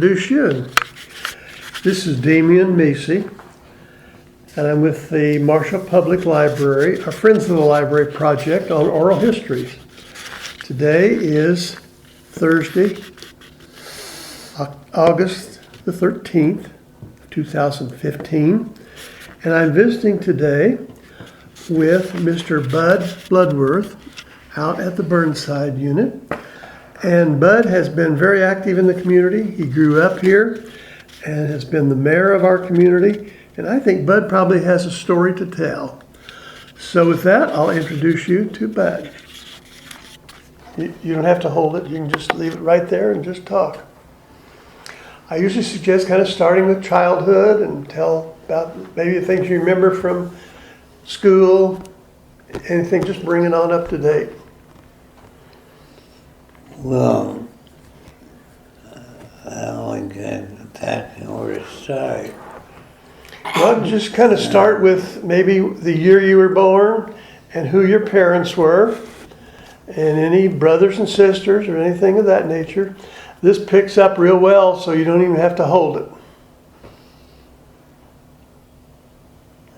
Introduce you. This is Damian Macy, and I'm with the Marshall Public Library, our Friends of the Library project on oral histories. Today is Thursday, August the 13th, 2015, and I'm visiting today with Mr. Bud Bloodworth out at the Burnside unit. And Bud has been very active in the community. He grew up here and has been the mayor of our community. And I think Bud probably has a story to tell. So with that, I'll introduce you to Bud. You don't have to hold it. You can just leave it right there and just talk. I usually suggest kind of starting with childhood and tell about maybe the things you remember from school, anything, just bring it on up to date. Well, I only get attacking where to start. Well, just kind of start with maybe the year you were born and who your parents were and any brothers and sisters or anything of that nature. This picks up real well, so you don't even have to hold it.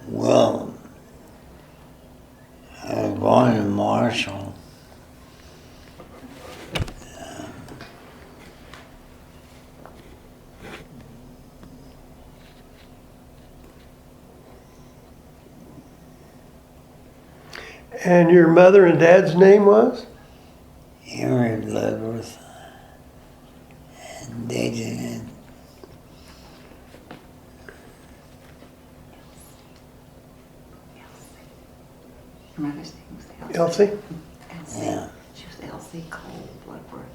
Well, I was born in Marshall. And your mother and dad's name was? Henry Bloodworth. And they didn't. Her mother's name was Elsie? Elsie. Yeah. She was Elsie Cole Bloodworth.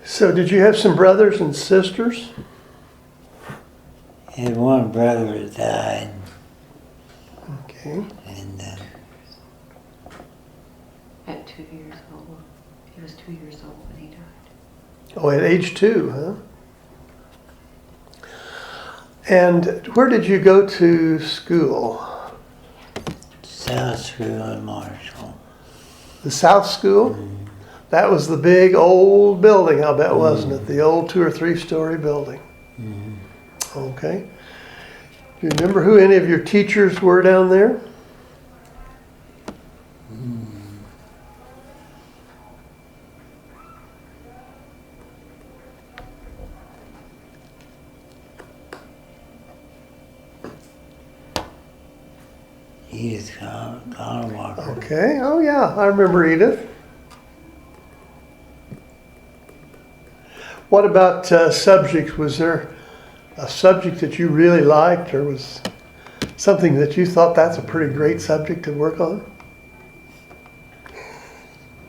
So did you have some brothers and sisters? Had one brother that died, Okay. and At 2 years old. He was 2 years old when he died. Oh, at age 2, huh? And where did you go to school? South School in Marshall. The South School? That was the big old building, I'll bet, wasn't it? The old 2 or 3 story building. Okay. Do you remember who any of your teachers were down there? Edith Walker. Okay. Oh, yeah. I remember Edith. What about subjects? Was there a subject that you really liked, or was something that you thought that's a pretty great subject to work on?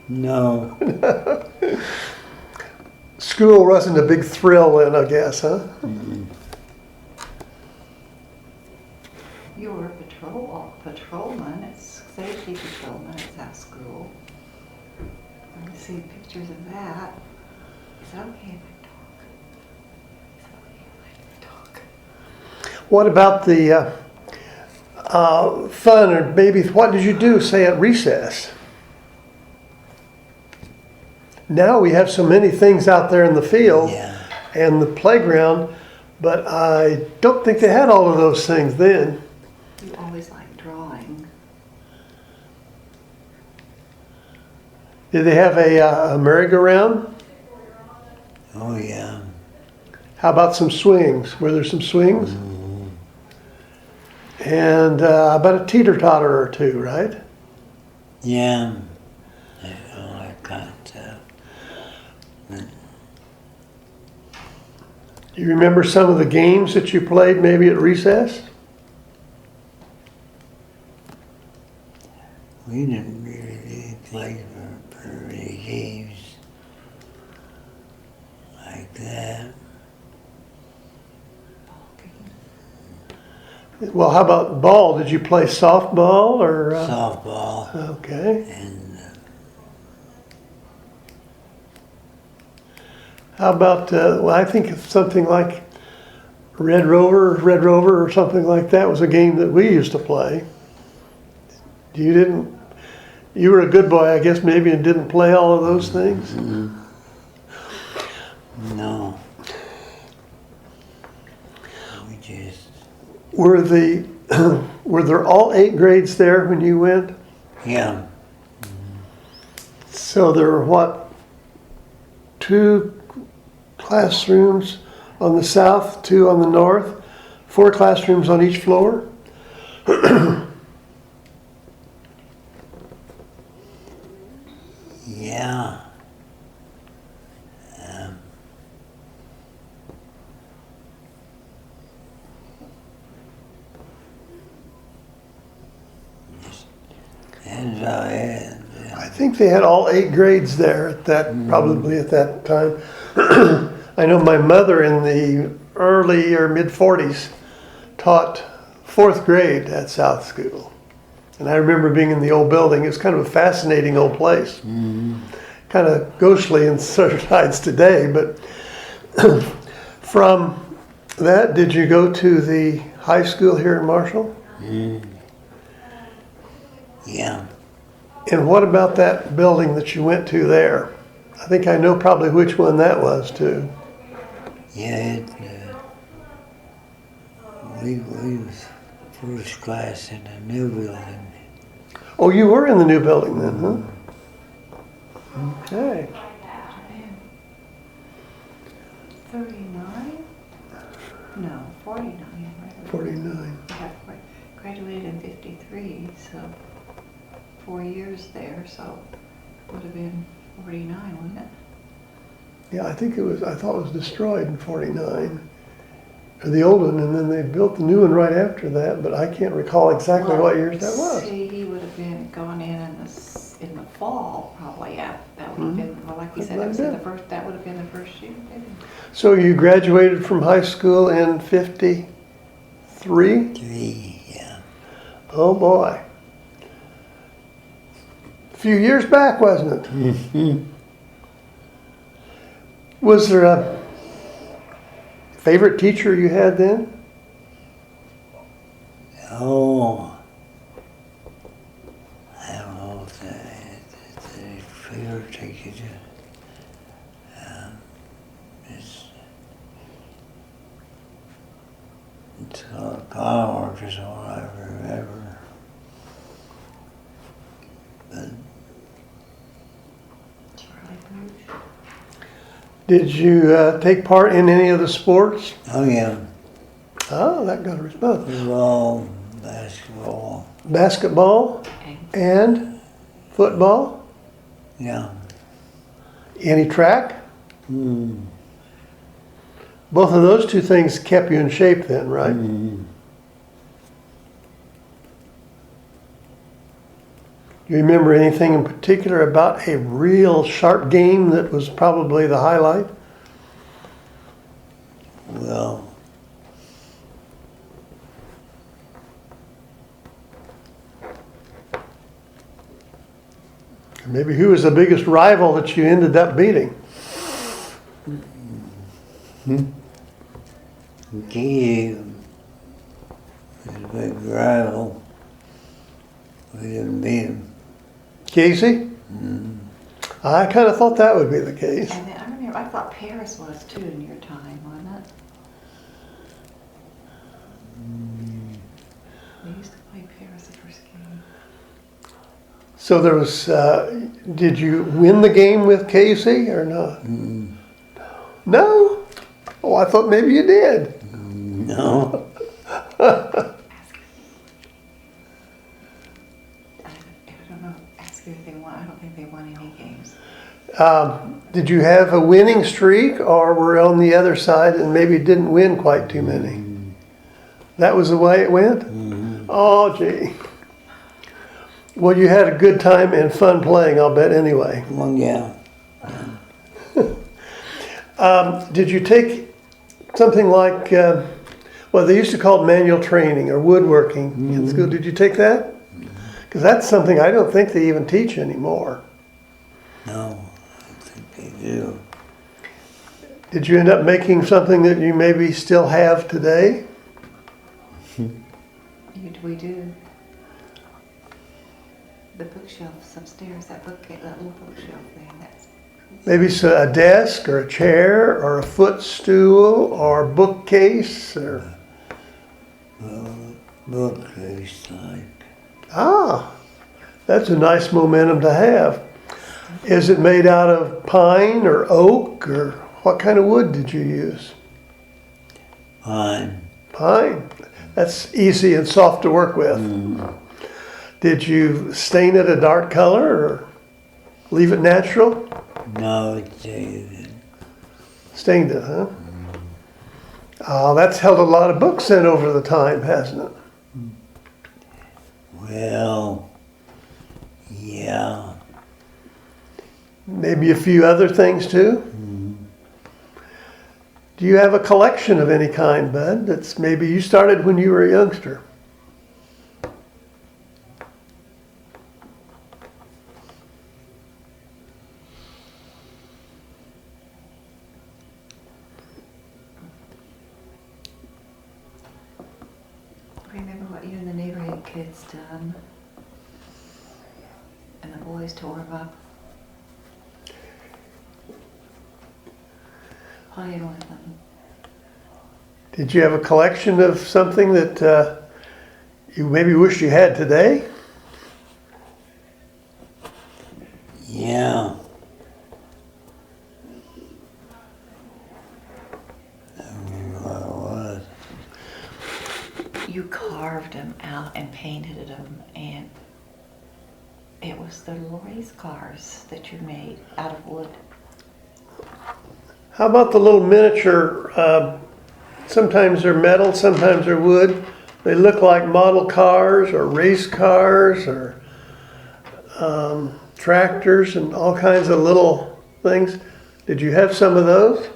No. School wasn't a big thrill then, I guess, huh? You were a patrolman, safety patrolman at South School. Let me see pictures of that. Is it okay if I talk? Is it okay if I talk? What about the fun, or maybe what did you do, say, at recess? Now we have so many things out there in the field Yeah. and the playground, but I don't think they had all of those things then. You always liked drawing. Did they have a merry-go-round? Oh, yeah. How about some swings? Were there some swings? And about a teeter-totter or two, right? Yeah. All that kind of stuff. Do you remember some of the games that you played maybe at recess? We didn't really play for any games like that. Ball game. Well, how about ball? Did you play softball or? Softball Okay. and How about, well, I think it's something like Red Rover or something like that was a game that we used to play. You were a good boy, I guess, maybe, and didn't play all of those things? No. We just, Were there all 8 grades there when you went? yeah, So there were what, 2 classrooms on the south, 2 on the north, 4 classrooms on each floor? yeah. Um, That's about it. I think they had all 8 grades there at that, probably at that time. I know my mother in the early or mid 40s taught 4th grade at South School. And I remember being in the old building. It's kind of a fascinating old place. Kind of ghostly in certain sides today, but from that, did you go to the high school here in Marshall? Yeah. And what about that building that you went to there? I think I know probably which one that was too. Yeah, we was first class in the new building. Oh, you were in the new building then, huh? Okay. 39? No, 49. Right? 49. I graduated in 53, so 4 years there, so would have been 49, wouldn't it? Yeah, I think I thought it was destroyed in 49. Or the old one, and then they built the new one right after that, but I can't recall exactly what years that was. See, he would have been gone in the fall, probably. Yeah, that would have been, well, like you said, that would have been the first year. Maybe. So you graduated from high school in 53? 3, yeah. Oh boy. A few years back, wasn't it? Was there a favorite teacher you had then? Oh, I don't know if the favorite teacher. It's called Conwork is all I remember. But Did you take part in any of the sports? oh yeah, Oh, that got a response. football, basketball, Basketball and football? yeah. Any track? Mm. Both of those 2 things kept you in shape then, right? Mm. You remember anything in particular about a real sharp game that was probably the highlight? Well, Maybe who was the biggest rival that you ended up beating? Key was a big rival. We didn't beat him. Casey? I kind of thought that would be the case. And then I remember, I thought Paris was too in your time, wasn't it? We used to play Paris the first game. So there was, did you win the game with Casey or not? No? Oh, I thought maybe you did. No. I don't know, ask if they won. I don't think they won any games. Did you have a winning streak or were on the other side and maybe didn't win quite too many? That was the way it went? Oh, gee. Well, you had a good time and fun playing, I'll bet, anyway. Well, yeah. Did you take something like, well, they used to call it manual training or woodworking in school. Did you take that? Because that's something I don't think they even teach anymore. No, I think they do. Did you end up making something that you maybe still have today? We do. the bookshelves upstairs, that little bookshelf thing, that's. Maybe a desk or a chair or a footstool or bookcase or. Bookcase like. Ah, that's a nice momentum to have. Is it made out of pine or oak or what kind of wood did you use? Pine. Pine. That's easy and soft to work with. Did you stain it a dark color or leave it natural? No, it's David. Stained it, huh? That's held a lot of books in over the time, hasn't it? Well, yeah. Maybe a few other things too? Do you have a collection of any kind, Bud? That's maybe you started when you were a youngster. Remember what you and the neighborhood kids done? And the boys tore them up? Playing with them. Did you have a collection of something that you maybe wish you had today? Yeah. I remember what it was. You carved them out and painted them, and it was the little race cars that you made out of wood. How about the little miniature, sometimes they're metal, sometimes they're wood. They look like model cars or race cars or tractors and all kinds of little things. Did you have some of those?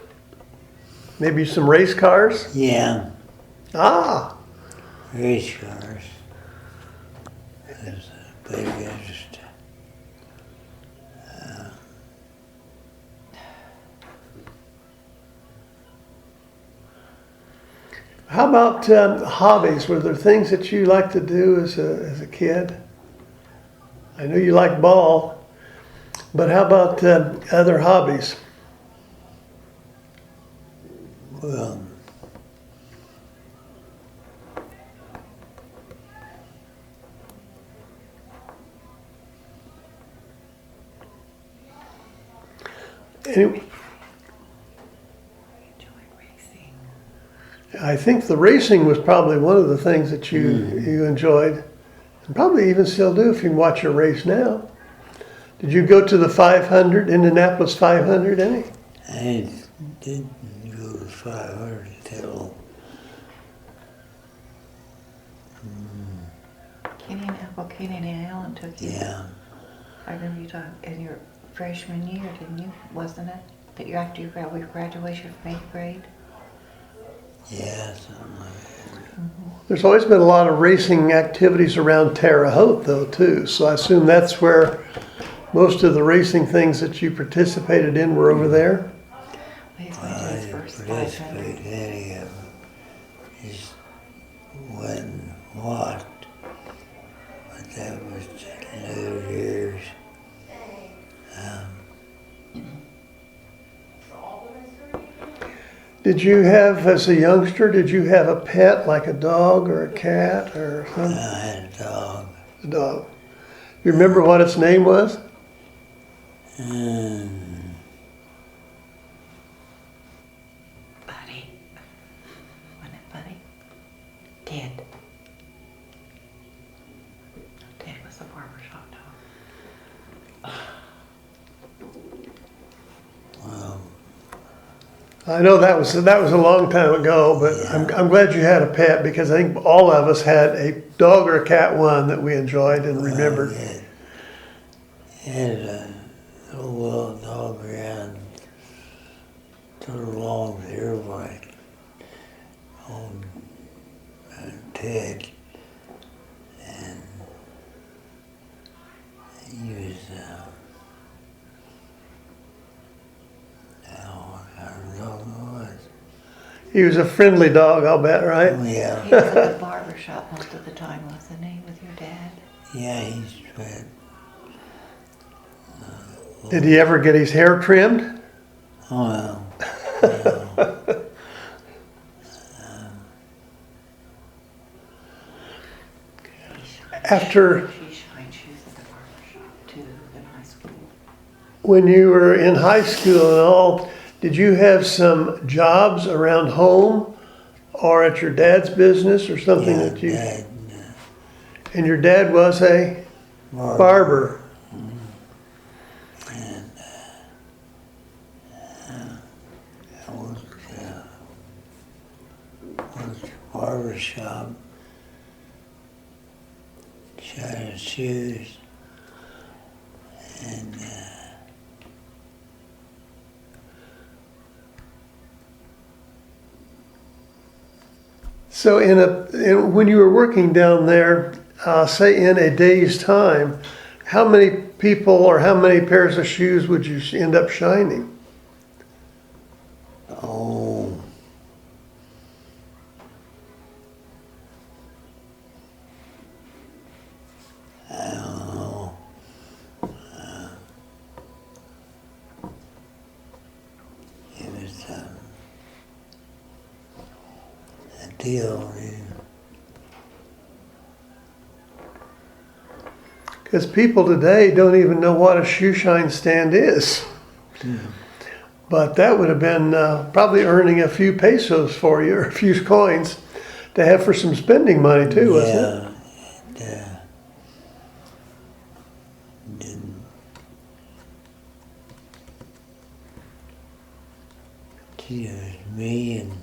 Maybe some race cars? Yeah. Ah, Race cars. There's a big interest. how about hobbies? Were there things that you liked to do as a kid? I know you like ball, but how about other hobbies? Well, Any, Enjoy racing. I think the racing was probably one of the things that you enjoyed, and probably even still do if you can watch a race now. Did you go to the 500, Indianapolis 500, any? I didn't go to 500 till Kenny and Allen took you. yeah. I remember you talking in your freshman year, didn't you? Wasn't it? That you after you graduation from 8th grade? Yeah, something like that. There's always been a lot of racing activities around Terre Haute, though, too. So I assume that's where most of the racing things that you participated in were over there. He's went to I his didn't first participate 500. in any of them. Just went and watched. But that was in those years. Did you have, as a youngster, did you have a pet like a dog or a cat or I something? had a dog. A dog. You remember what its name was? And Buddy. Wasn't it Buddy? Ted. Ted was the barbershop dog. well, I know that was a long time ago, but Yeah. I'm glad you had a pet because I think all of us had a dog or a cat one that we enjoyed and remembered. had a little wild dog around to the long hair like on Ted, and he was I don't know who it was. He was a friendly dog, I'll bet, right? Yeah, He was at the barbershop most of the time, wasn't he, with your dad? yeah, he spent Did he ever get his hair trimmed? Oh, well. After, She shined shoes at the barber shop too in high school. when you were in high school and all, did you have some jobs around home or at your dad's business or something Yeah, that you? Dad, And your dad was a barber. And I worked barber shop, shining shoes, and So when you were working down there, say in a day's time, how many people or how many pairs of shoes would you end up shining? oh, I don't know. It was a deal. Because people today don't even know what a shoe shine stand is. But that would have been probably earning a few pesos for you, or a few coins to have for some spending money too, wasn't it? Yeah, didn't. It was me and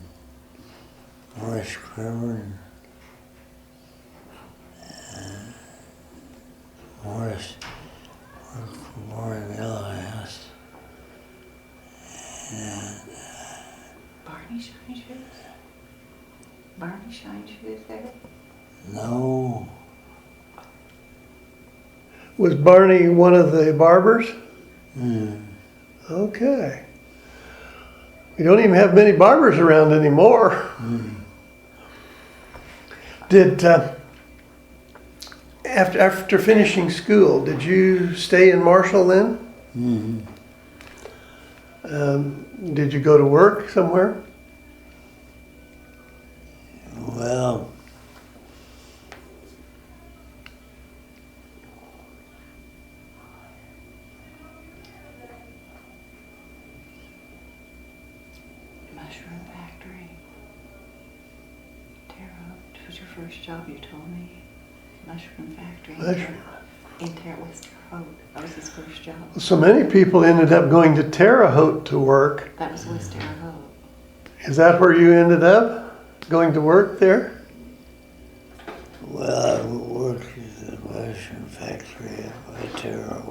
Morris Kramer and Morris worked for Warren House. Barney shine shoes? Barney shine shoes there? No, Was Barney one of the barbers? mm, Okay. We don't even have many barbers around anymore. Did after finishing school, did you stay in Marshall then? Did you go to work somewhere? well, Mushroom factory. Terre Haute was your first job, you told me. Mushroom factory. Mushroom. In Terre West Terre Haute. That was his first job. So many people ended up going to Terre Haute to work. That was West Terre Haute. Is that where you ended up? Going to work there? well, I worked at the mushroom factory at Terre.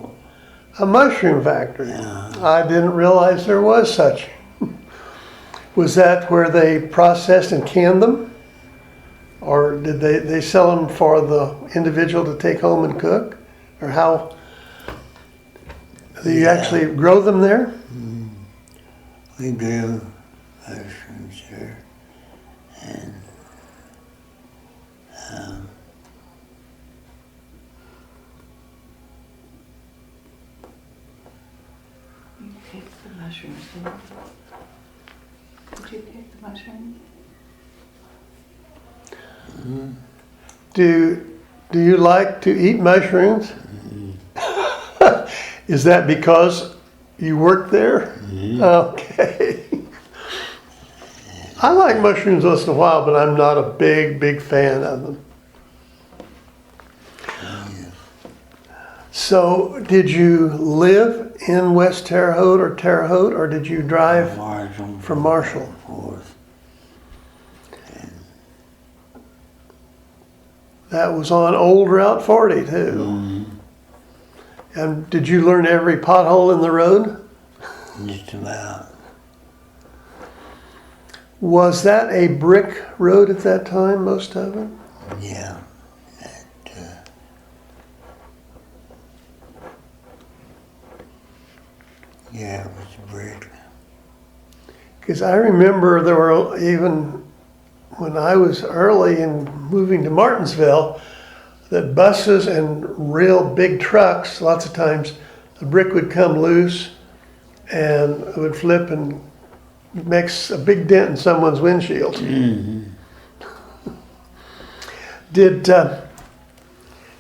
A mushroom factory. Yeah. I didn't realize there was such. Was that where they processed and canned them? Or did they sell them for the individual to take home and cook? Or how? Do you Yeah. actually grow them there? We grew mushrooms here, and You picked the mushrooms, didn't you? Did you pick the mushrooms? Do you like to eat mushrooms? Is that because you work there? Okay. I like mushrooms once in a while, but I'm not a big fan of them. So, did you live in West Terre Haute or did you drive Marshall from Marshall? Forth. That was on Old Route 40 too. And did you learn every pothole in the road? Just about. Was that a brick road at that time, most of it? Yeah. Yeah, it was brick. Because I remember there were even when I was early in moving to Martinsville, that buses and real big trucks, lots of times the brick would come loose and it would flip and makes a big dent in someone's windshield. Did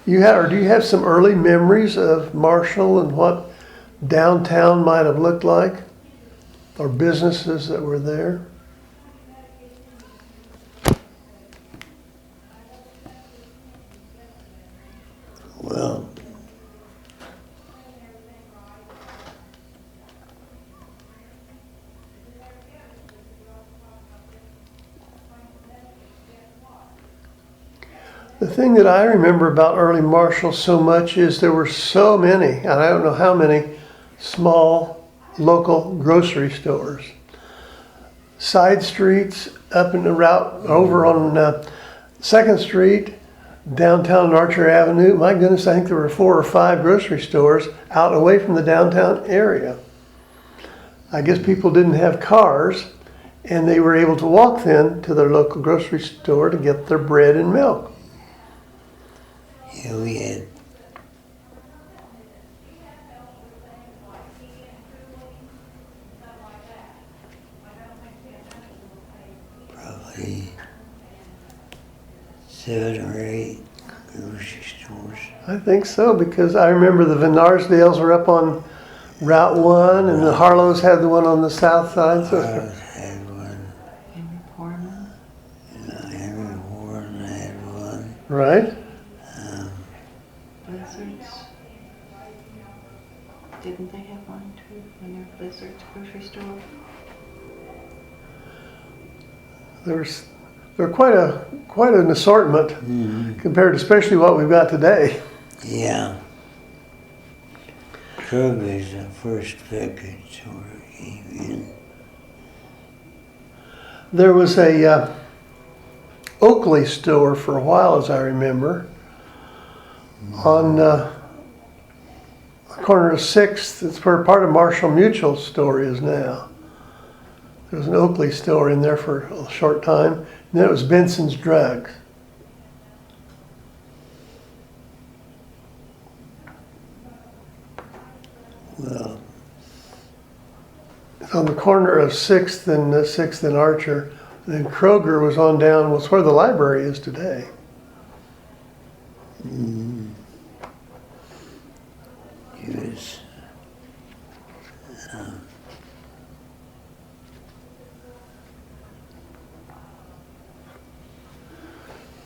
you have, or do you have some early memories of Marshall and what downtown might have looked like, or businesses that were there? Well, The thing that I remember about early Marshall so much is there were so many, and I don't know how many, small local grocery stores. Side streets up in the route over on 2nd Street, downtown Archer Avenue. My goodness, I think there were 4 or 5 grocery stores out away from the downtown area. I guess people didn't have cars and they were able to walk then to their local grocery store to get their bread and milk. yeah, we had probably 7 or 8 grocery stores. I think so, because I remember the Venarsdales were up on Route 1 and the Harlows had the one on the south side. So Ours had one. Henry Foreman. Henry Warren had one. right? Blizzards. Didn't they have one too in their Blizzards grocery store? There were quite an assortment compared to especially what we've got today. Yeah. Kroger's the first package store came in. There was a Oakley store for a while, as I remember, on the corner of 6th. It's where part of Marshall Mutual's store is now. There was an Oakley store in there for a short time, and then it was Benson's Drugs. Well, It's on the corner of 6th and Archer. And then Kroger was on down, was where the library is today. it was,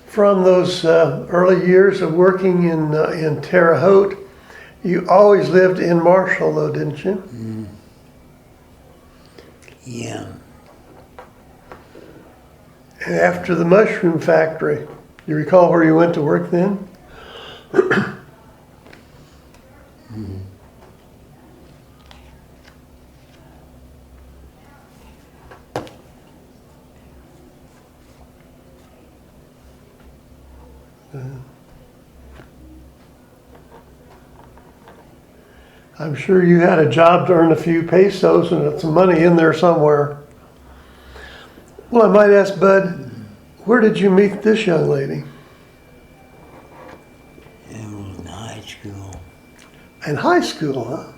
From those early years of working in Terre Haute, you always lived in Marshall, though, didn't you? yeah. And after the mushroom factory, you recall where you went to work then? I'm sure you had a job to earn a few pesos and some money in there somewhere. Well, I might ask Bud, where did you meet this young lady? It was in high school. In high school, huh?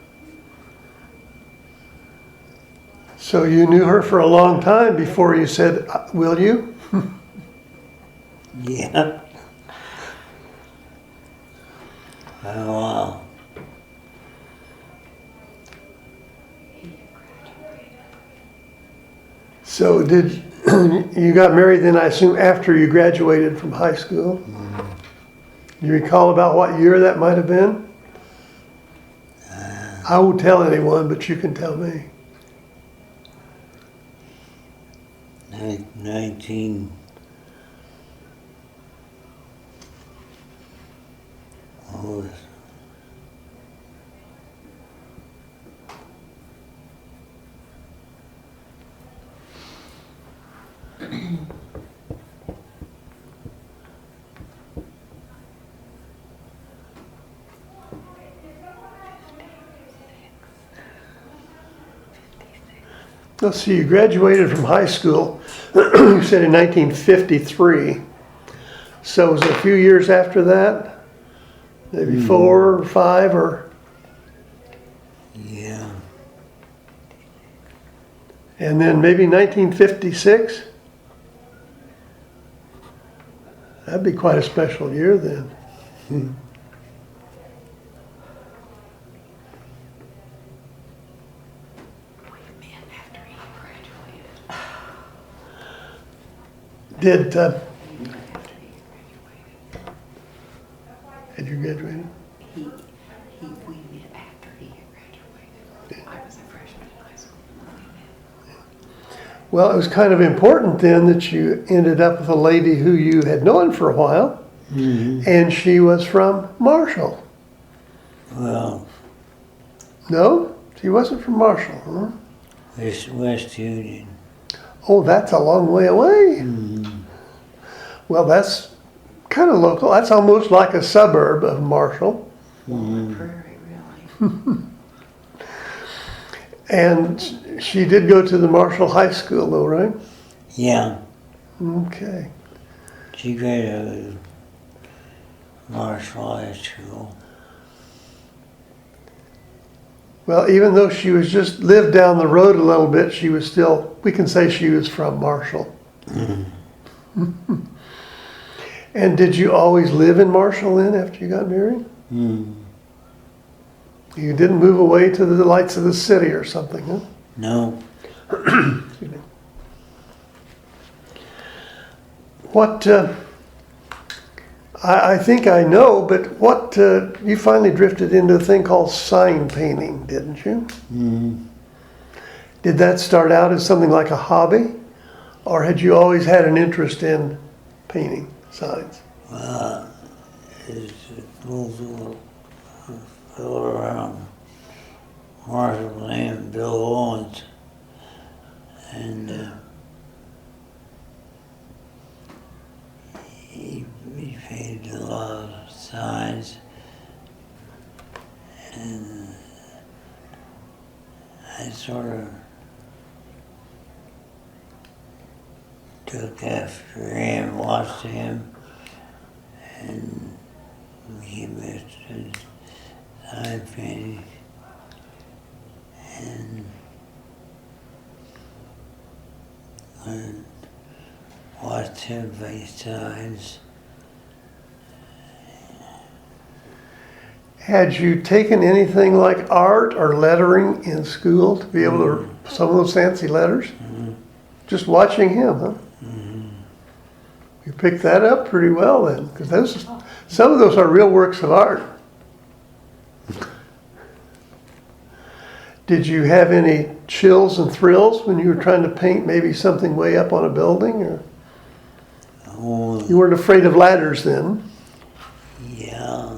So you knew her for a long time before you said, will you? Yeah. Oh, wow. So did you got married then, I assume, after you graduated from high school? Do you recall about what year that might have been? I won't tell anyone, but you can tell me. 19. Oh, Let's see, you graduated from high school, you said in 1953. So was it a few years after that? Maybe 4 or 5 or? Yeah. And then maybe 1956? That'd be quite a special year then. We met after he graduated. Did, We met after he graduated. had you graduated? We met after he had graduated. I was a freshman in high school when we met. Well, it was kind of important then that you ended up with a lady who you had known for a while, and she was from Marshall. Well, No? She wasn't from Marshall, huh? West Union. Oh, that's a long way away. Well, that's kind of local. That's almost like a suburb of Marshall. Prairie, really. And she did go to the Marshall High School, though, right? Yeah. Okay. She graduated Marshall High School. Well, even though she was just lived down the road a little bit, she was still, we can say she was from Marshall. And did you always live in Marshall then after you got married? You didn't move away to the lights of the city or something, huh? No. Excuse me. What, I think I know, but what, you finally drifted into a thing called sign painting, didn't you? Did that start out as something like a hobby? Or had you always had an interest in painting signs? Well, it's a little fellow around Marshall named Bill Owens. And he painted a lot of signs. And I sort of took after him, watched him, and became interested in sign painting. And learned, watched him paint signs. Had you taken anything like art or lettering in school to be able to, some of those fancy letters? Just watching him, huh? You picked that up pretty well then, because some of those are real works of art. Did you have any chills and thrills when you were trying to paint maybe something way up on a building? Or Oh, you weren't afraid of ladders then? yeah.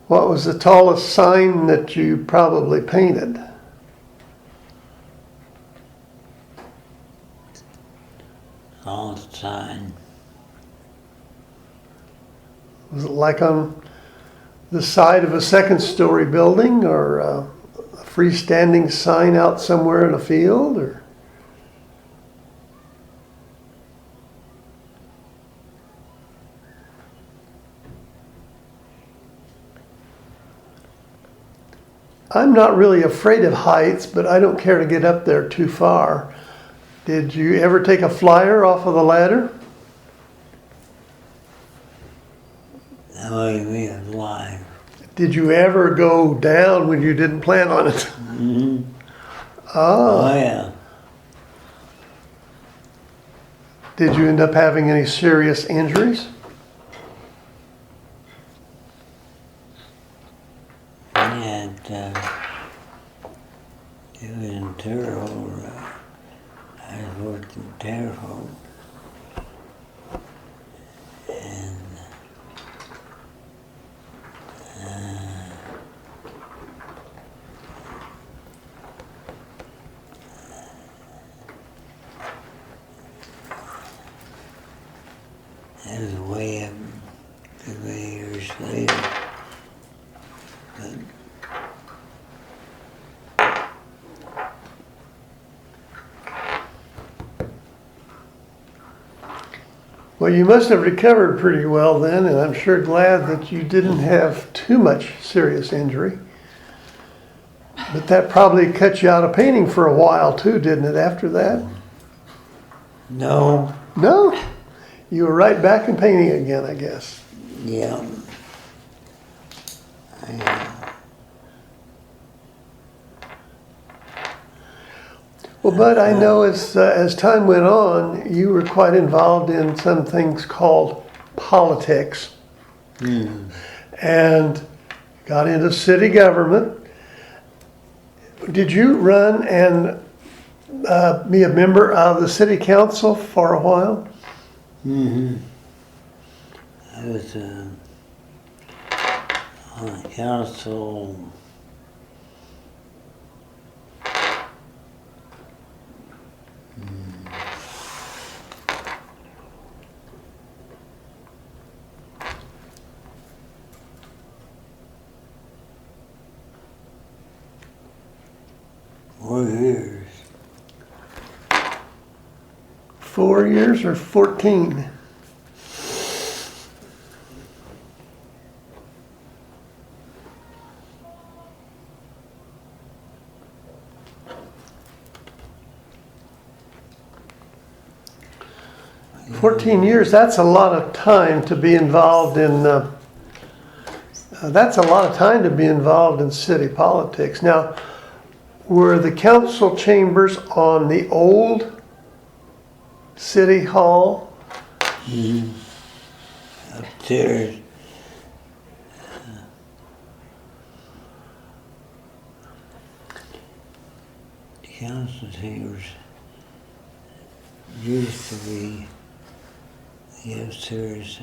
What was the tallest sign that you probably painted? All the time. Was it like on the side of a second-story building, or a freestanding sign out somewhere in a field? Or I'm not really afraid of heights, but I don't care to get up there too far. Did you ever take a flyer off of the ladder? That way we was live. Did you ever go down when you didn't plan on it? Oh, Oh, yeah. did you end up having any serious injuries? And it was in Terre Haute. I worked in Terre Haute. And it was way up too many years later. But Well, you must have recovered pretty well then, and I'm sure glad that you didn't have too much serious injury. But that probably cut you out of painting for a while too, didn't it, after that? no, No? You were right back in painting again, I guess. yeah. Well, Bud, I know as time went on, you were quite involved in some things called politics and got into city government. Did you run and be a member of the city council for a while? I was on the council 4 years. 4 years or 14? Yeah. 14 years, that's a lot of time to be involved in, that's a lot of time to be involved in city politics. Now, were the council chambers on the old city hall? Upstairs. The council chambers used to be the upstairs.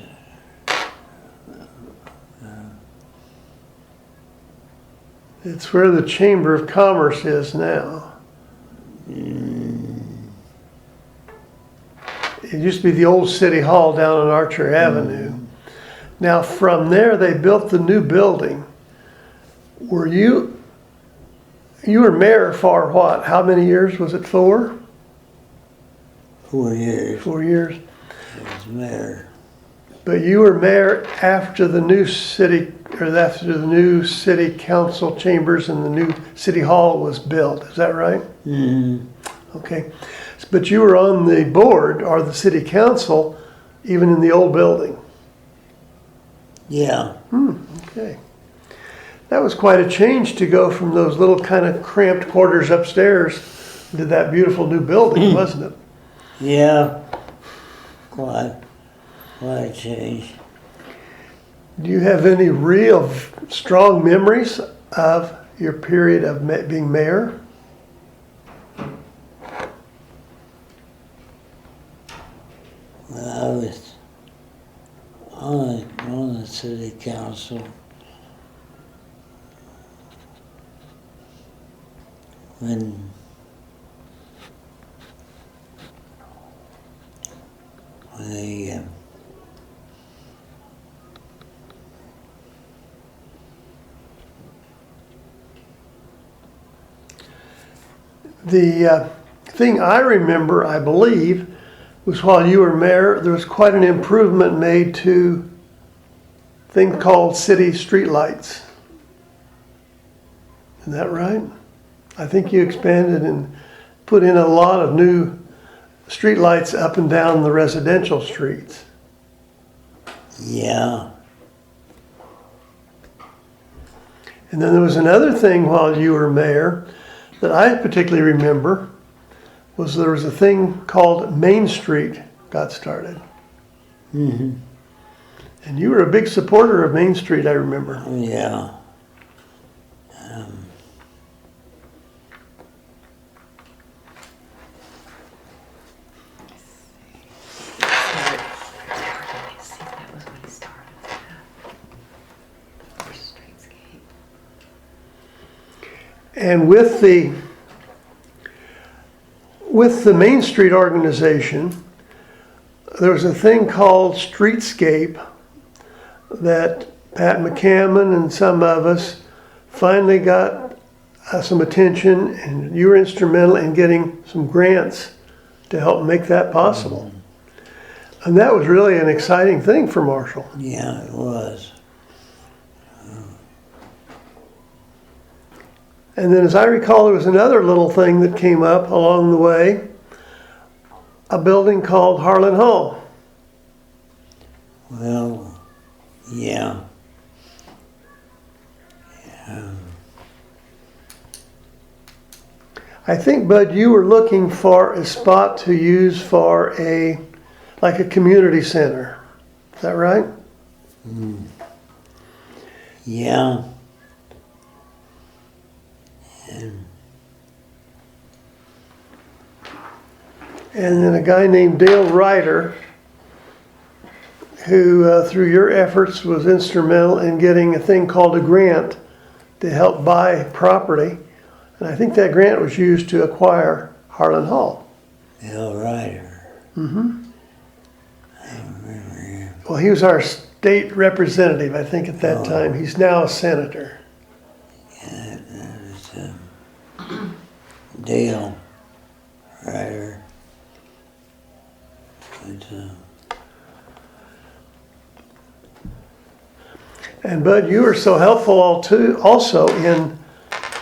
It's where the Chamber of Commerce is now. It used to be the old city hall down on Archer Avenue. Now from there they built the new building. Were you were mayor for what? How many years? Was it 4? 4 years. 4 years. I was mayor. But you were mayor after the new city, or after the new city council chambers and the new city hall was built. Is that right? Okay. But you were on the board or the city council even in the old building. Yeah. Okay. That was quite a change to go from those little kind of cramped quarters upstairs to that beautiful new building, wasn't it? Yeah. Quite a change. Do you have any real strong memories of your period of being mayor? When I was on the city council, when they The thing I remember, I believe, was while you were mayor, there was quite an improvement made to a thing called city streetlights. Isn't that right? I think you expanded and put in a lot of new streetlights up and down the residential streets. yeah. And then there was another thing while you were mayor that I particularly remember was there was a thing called Main Street got started. And you were a big supporter of Main Street, I remember. Yeah. That was when he started that. Streetscape. And with the Main Street organization, there was a thing called Streetscape that Pat McCammon and some of us finally got some attention, and you were instrumental in getting some grants to help make that possible. And that was really an exciting thing for Marshall. Yeah, it was. And then as I recall, there was another little thing that came up along the way, a building called Harlan Hall. Well, yeah. I think, Bud, you were looking for a spot to use for like a community center. Is that right? Yeah. And then a guy named Dale Ryder, who through your efforts was instrumental in getting a thing called a grant to help buy property. And I think that grant was used to acquire Harlan Hall. Bill Ryder. Mm-hmm. I remember him. Well, he was our state representative, I think, at that time. He's now a senator. Yeah, that was Dale Ryder. But, And Bud, you were so helpful also in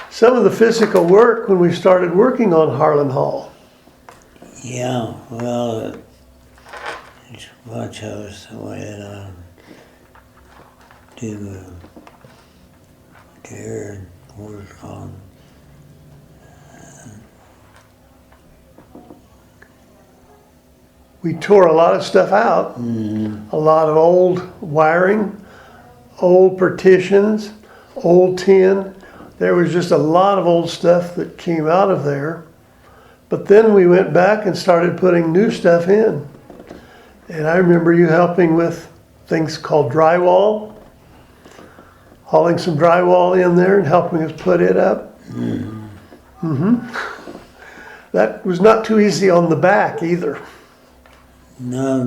some of the physical work when we started working on Harlan Hall. yeah, well, it's much of us the way that I do care and work on. We tore a lot of stuff out, a lot of old wiring, old partitions, old tin. There was just a lot of old stuff that came out of there. But then we went back and started putting new stuff in. And I remember you helping with things called drywall, hauling some drywall in there and helping us put it up. That was not too easy on the back either. No,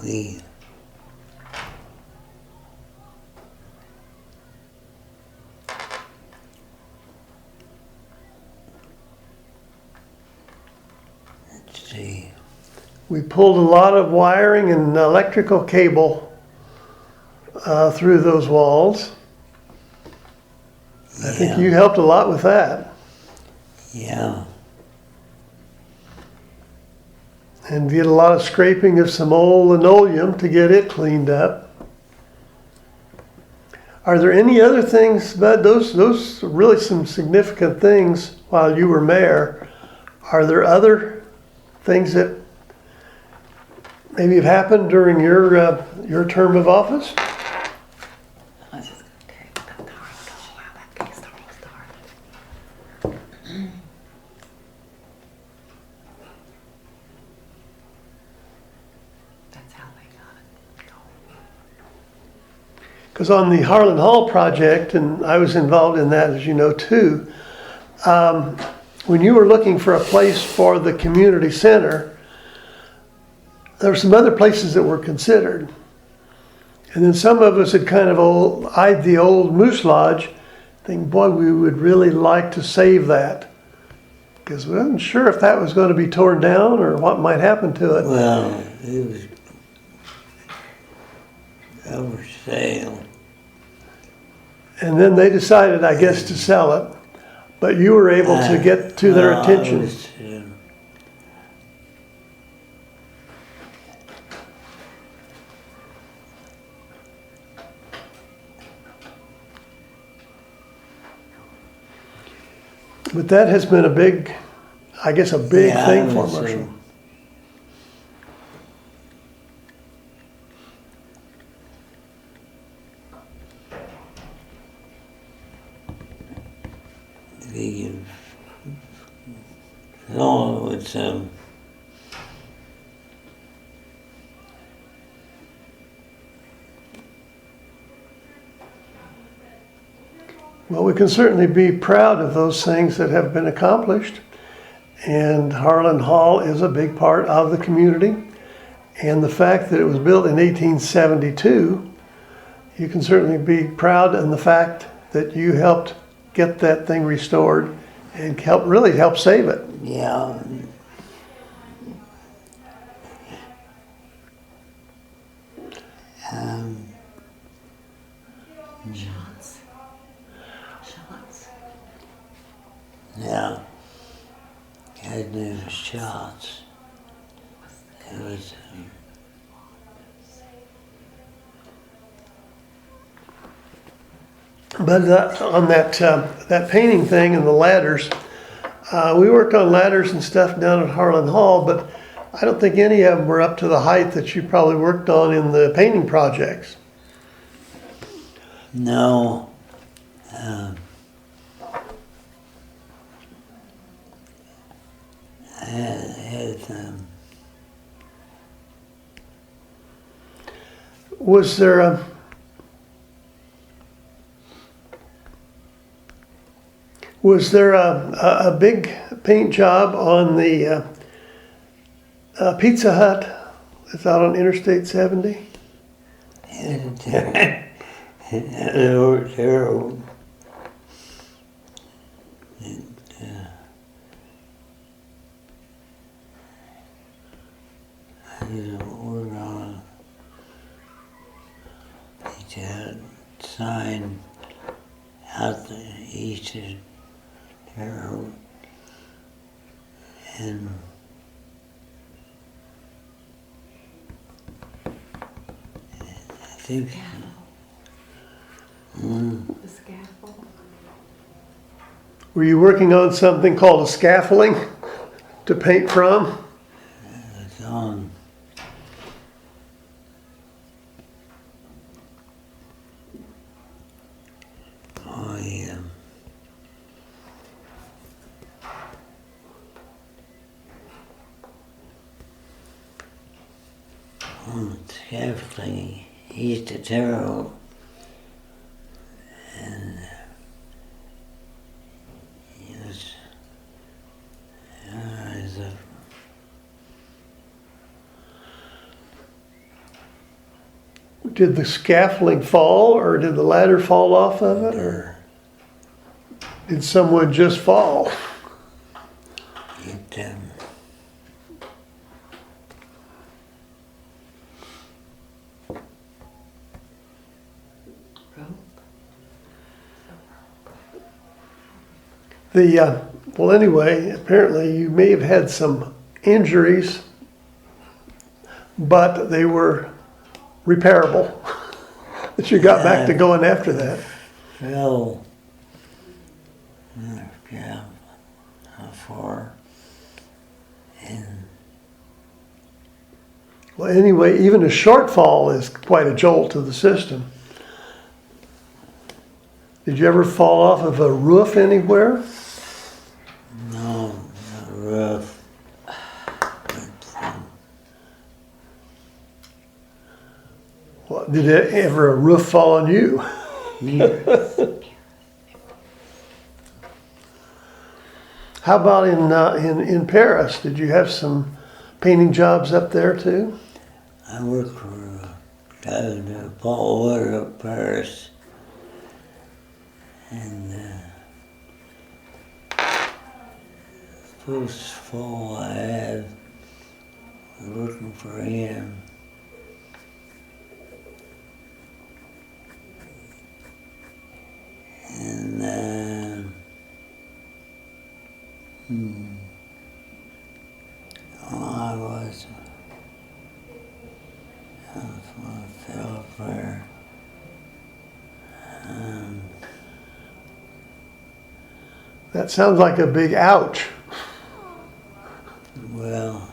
we let's see. We pulled a lot of wiring and electrical cable through those walls. I think you helped a lot with that. Yeah. And did a lot of scraping of some old linoleum to get it cleaned up. Are there any other things, Bud? Those are really some significant things while you were mayor. Are there other things that maybe have happened during your term of office? I was just gonna carry that tar. Oh, wow, that case tar all started. That's how they got it. Because on the Harlan Hall project, and I was involved in that, as you know, too, when you were looking for a place for the community center, there were some other places that were considered. And then some of us had kind of eyed the old Moose Lodge, thinking, boy, we would really like to save that. Because we weren't sure if that was going to be torn down or what might happen to it. Well, it was over sale. And then they decided, I guess, to sell it. But you were able to get to their attention. But that has been a big thing for Marshall. No, it's Well, we can certainly be proud of those things that have been accomplished. And Harlan Hall is a big part of the community. And the fact that it was built in 1872, you can certainly be proud in the fact that you helped get that thing restored and really help save it. Yeah. Shots. Shots. Yeah. His name was Shots. It was, But on that painting thing and the ladders, we worked on ladders and stuff down at Harlan Hall, but I don't think any of them were up to the height that you probably worked on in the painting projects. no. I had Was there a big paint job on the Pizza Hut that's out on Interstate 70? they were terrible. We're on a sign out the east of Terre and I think The scaffold. Were you working on something called a scaffolding to paint from? it's on. Oh yeah. On the scaffolding east of Terre and yes, there's a Did the scaffolding fall or did the ladder fall off of it? Or did someone just fall? it Rope. Well, anyway, apparently you may have had some injuries, but they were repairable. That you got back to going after that. fell yeah, far and Well, anyway, even a short fall is quite a jolt to the system. Did you ever fall off of a roof anywhere? no, not rough. But, Well, did ever a roof fall on you? How about in Paris? Did you have some painting jobs up there too? I worked for Paul Water up Paris, and first fall I had was working for him. And I was I fell there. That sounds like a big ouch. Well,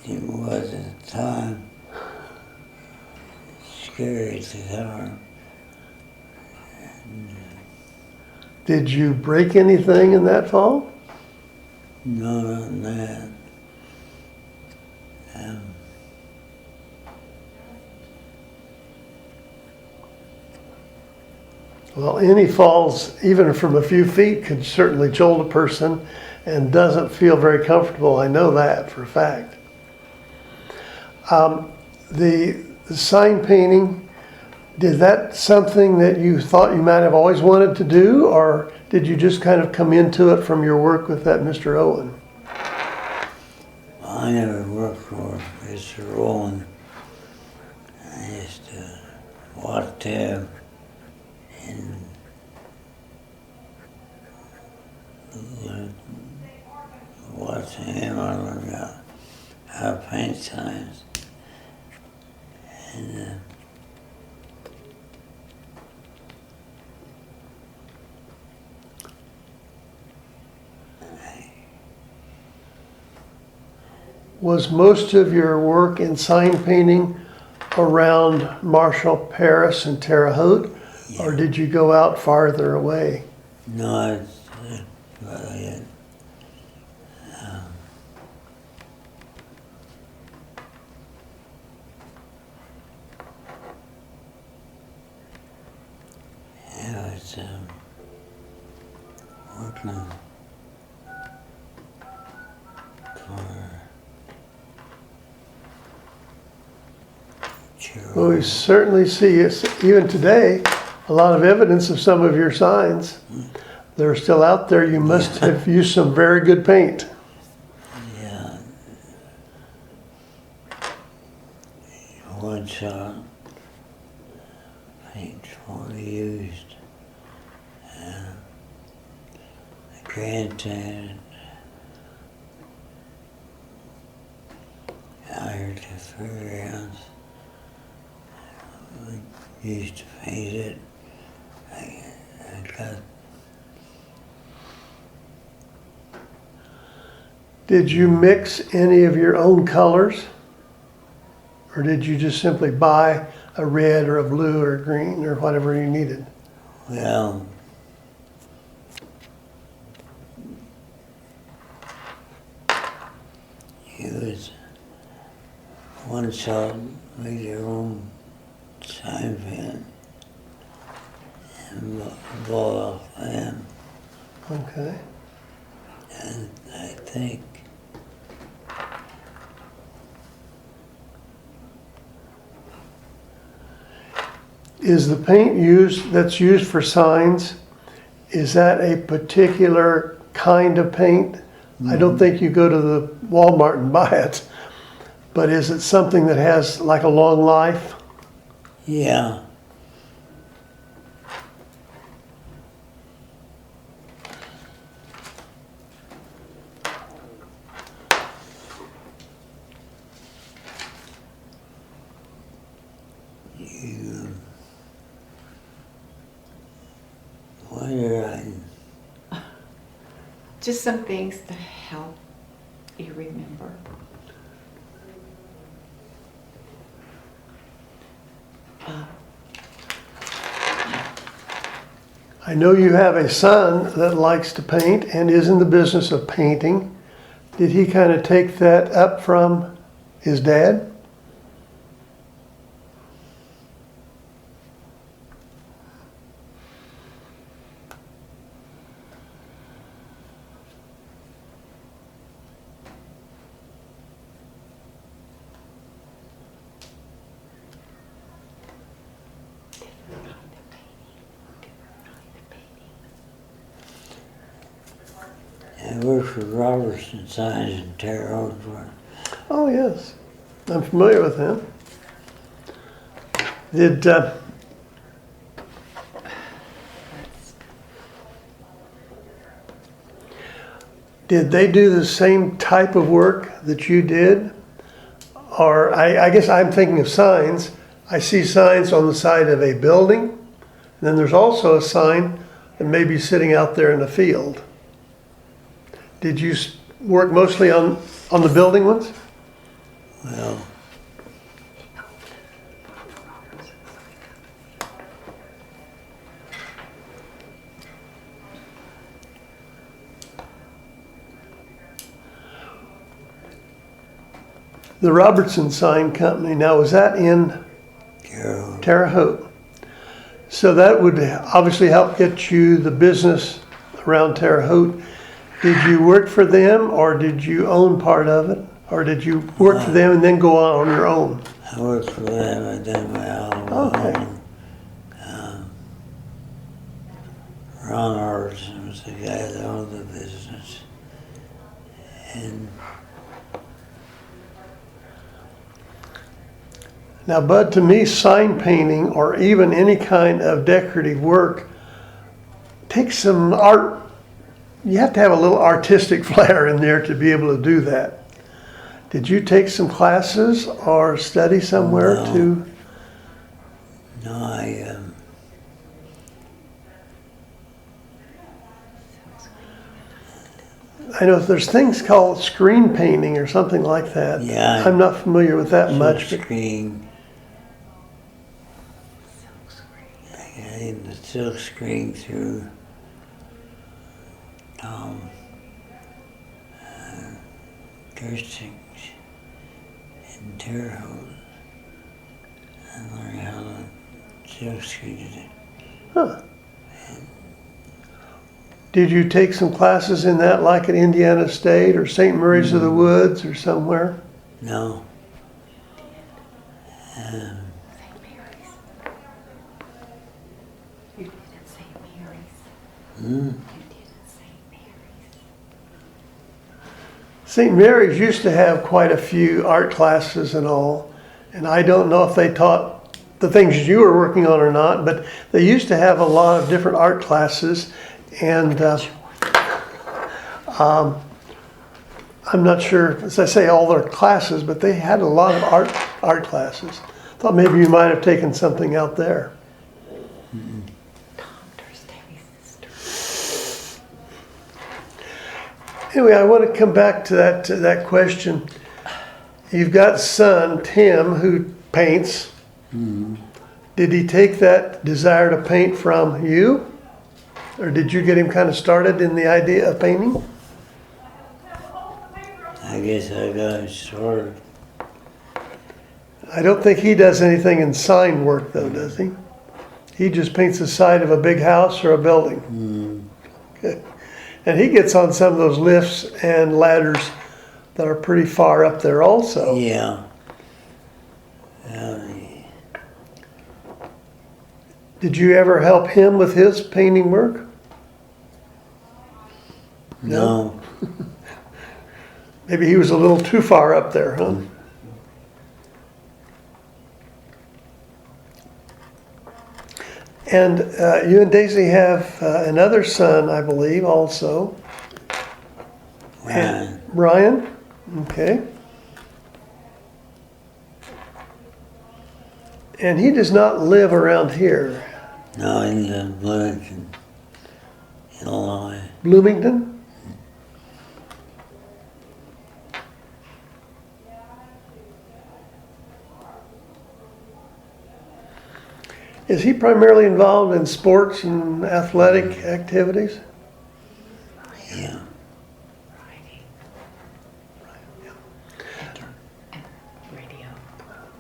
it was at the time scary to her. Did you break anything in that fall? No, not that. Well, any falls, even from a few feet, could certainly jolt a person and doesn't feel very comfortable. I know that for a fact. The sign painting, did that something that you thought you might have always wanted to do, or did you just kind of come into it from your work with that Mr. Owen? I never worked for Mr. Owen. I used to watch him and watching him, I learned how to paint signs. And Was most of your work in sign painting around Marshall, Paris, and Terre Haute, or did you go out farther away? no, it's really it. Yeah, it's working Well, we certainly see, even today, a lot of evidence of some of your signs. They're still out there. You must have used some very good paint. Yeah. One shot paint fully used. The grandstand out here to the fairgrounds. We used to paint it. I got. Did you mix any of your own colors? Or did you just simply buy a red or a blue or a green or whatever you needed? Well, it was one shot, make your own sign pen and ball off them. Okay. And I think Is the paint that's used for signs, is that a particular kind of paint? I don't think you go to the Walmart and buy it, but is it something that has like a long life? yeah. What did I? Just some things to help you remember. I know you have a son that likes to paint and is in the business of painting. Did he kind of take that up from his dad? I worked for Robertson Signs in Terre Haute. Oh, yes. I'm familiar with him. Did they do the same type of work that you did? Or I guess I'm thinking of signs. I see signs on the side of a building, and then there's also a sign that may be sitting out there in the field. Did you work mostly on the building ones? Well, The Robertson Sign Company, now was that in Terre Haute. Terre Haute? So that would obviously help get you the business around Terre Haute. Did you work for them, or did you own part of it? Or did you work for them and then go on your own? I worked for them. I did my own. Okay. Ron Orson was the guy that owned the business. And Now, Bud, to me, sign painting or even any kind of decorative work takes some art. You have to have a little artistic flair in there to be able to do that. Did you take some classes or study somewhere No. to? no, I know there's things called screen painting or something like that. Yeah. I'm not familiar with that much. silk But screen. I did the silk screen through Tom Gersting's in Terre Haute. I learned how to silk screen it. huh. Did you take some classes in that, like at Indiana State or St. Mary's of the Woods or somewhere? No. St. Mary's. You did at St. Mary's. Hmm? You did at St. Mary's. St. Mary's used to have quite a few art classes and all, and I don't know if they taught the things you were working on or not, but they used to have a lot of different art classes, and I'm not sure, as I say, all their classes, but they had a lot of art classes. Thought maybe you might have taken something out there. Tom Terry's sister. Anyway, I want to come back to that question. You've got son, Tim, who paints. Did he take that desire to paint from you? Or did you get him kind of started in the idea of painting? I guess I got it started. I don't think he does anything in sign work though, does he? He just paints the side of a big house or a building. Okay. And he gets on some of those lifts and ladders that are pretty far up there also. Yeah. Did you ever help him with his painting work? No. Maybe he was a little too far up there, huh? And you and Daisy have another son, I believe, also. Ryan. Brian? Okay. And he does not live around here. No, he's in Bloomington, Illinois. Bloomington? Is he primarily involved in sports and athletic activities? Yeah. Radio.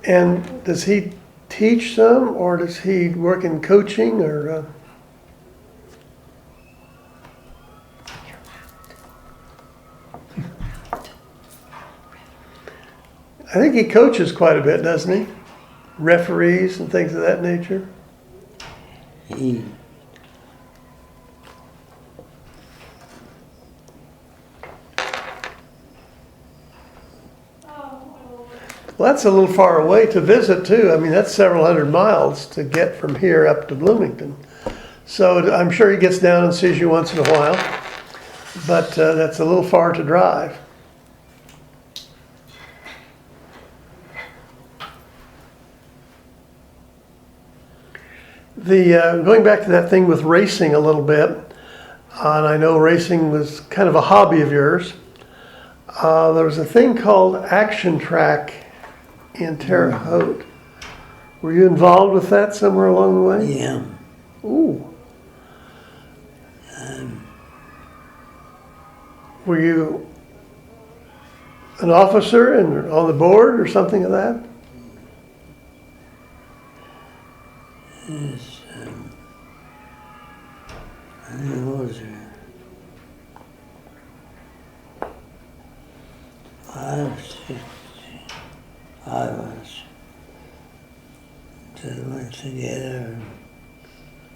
And does he teach some, or does he work in coaching, or? I think he coaches quite a bit, doesn't he? Referees and things of that nature. He, Well, that's a little far away to visit too. I mean, that's several hundred miles to get from here up to Bloomington. So I'm sure he gets down and sees you once in a while, but that's a little far to drive. Going back to that thing with racing a little bit, and I know racing was kind of a hobby of yours. There was a thing called Action Track in Terre Haute. Were you involved with that somewhere along the way? yeah. Ooh. Were you an officer and on the board or something of that? Yes, I was just went together and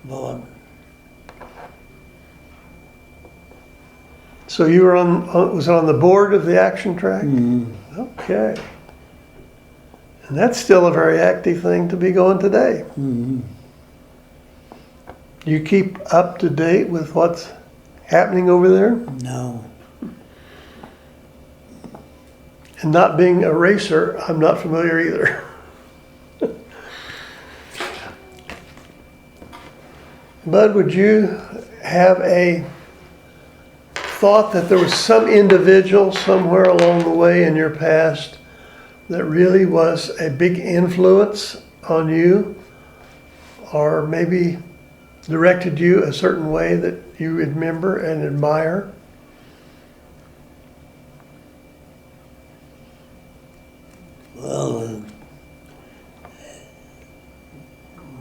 bought. So you were was it on the board of the action track? Mm, Okay. And that's still a very active thing to be going today. mm, You keep up to date with what's happening over there? no. And not being a racer, I'm not familiar either. Bud, would you have a thought that there was some individual somewhere along the way in your past that really was a big influence on you, or maybe directed you a certain way that you remember and admire? Well,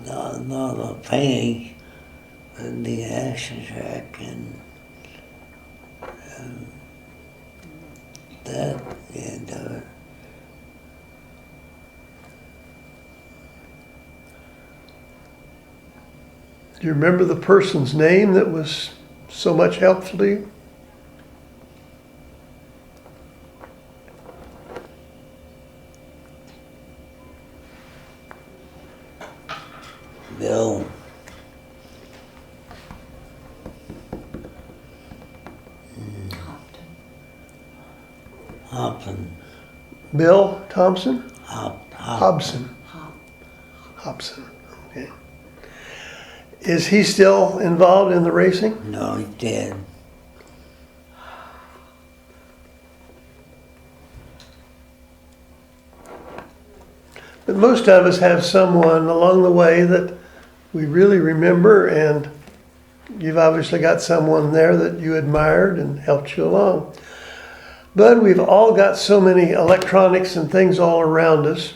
not a painting, but the action track and that and Do you remember the person's name that was so much helpful to you? Bill. Hopkins. Bill Thompson? Hobson. Hobson. Hobson. Okay. Is he still involved in the racing? No, he's dead. But most of us have someone along the way that we really remember, and you've obviously got someone there that you admired and helped you along. But we've all got so many electronics and things all around us.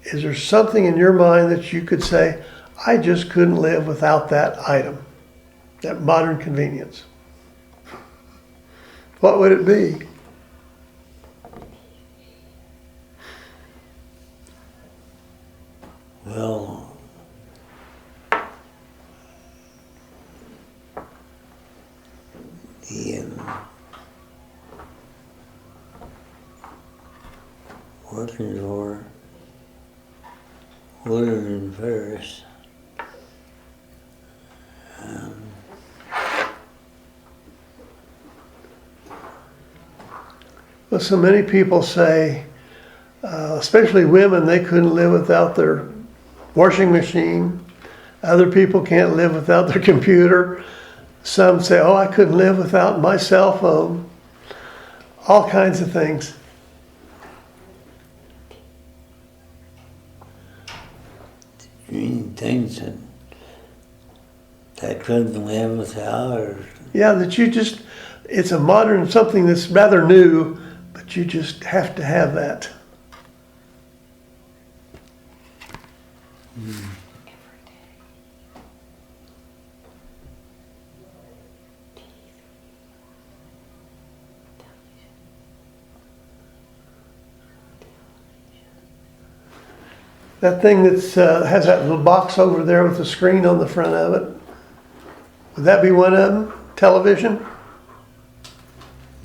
Is there something in your mind that you could say, I just couldn't live without that item, that modern convenience? What would it be? Well, the working drawer, Woodard in Paris. Well, so many people say, especially women, they couldn't live without their washing machine. Other people can't live without their computer. Some say, oh, I couldn't live without my cell phone. All kinds of things. You mean things that couldn't live without, or Yeah, that you just, it's a modern, something that's rather new, but you just have to have that. That thing that's has that little box over there with the screen on the front of it. Would that be one of them? Television?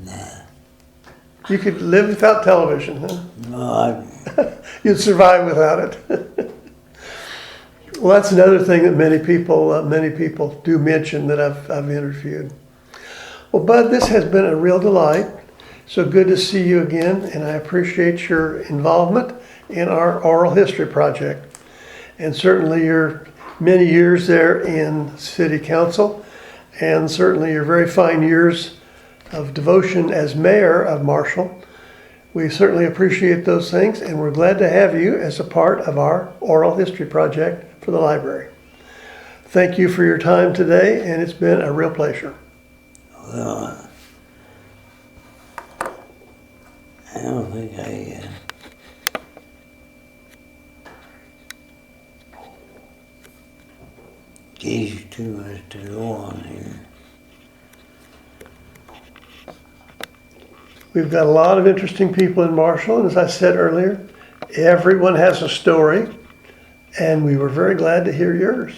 nah. You could live without television, huh? No, You'd survive without it. Well, that's another thing that many people do mention that I've interviewed. Well, Bud, this has been a real delight. So good to see you again, and I appreciate your involvement in our oral history project, and certainly your many years there in City Council, and certainly your very fine years of devotion as mayor of Marshall. We certainly appreciate those things, and we're glad to have you as a part of our oral history project for the library. Thank you for your time today, and it's been a real pleasure. well, I don't think I gave you too much to go on here. We've got a lot of interesting people in Marshall, and as I said earlier, everyone has a story, and we were very glad to hear yours.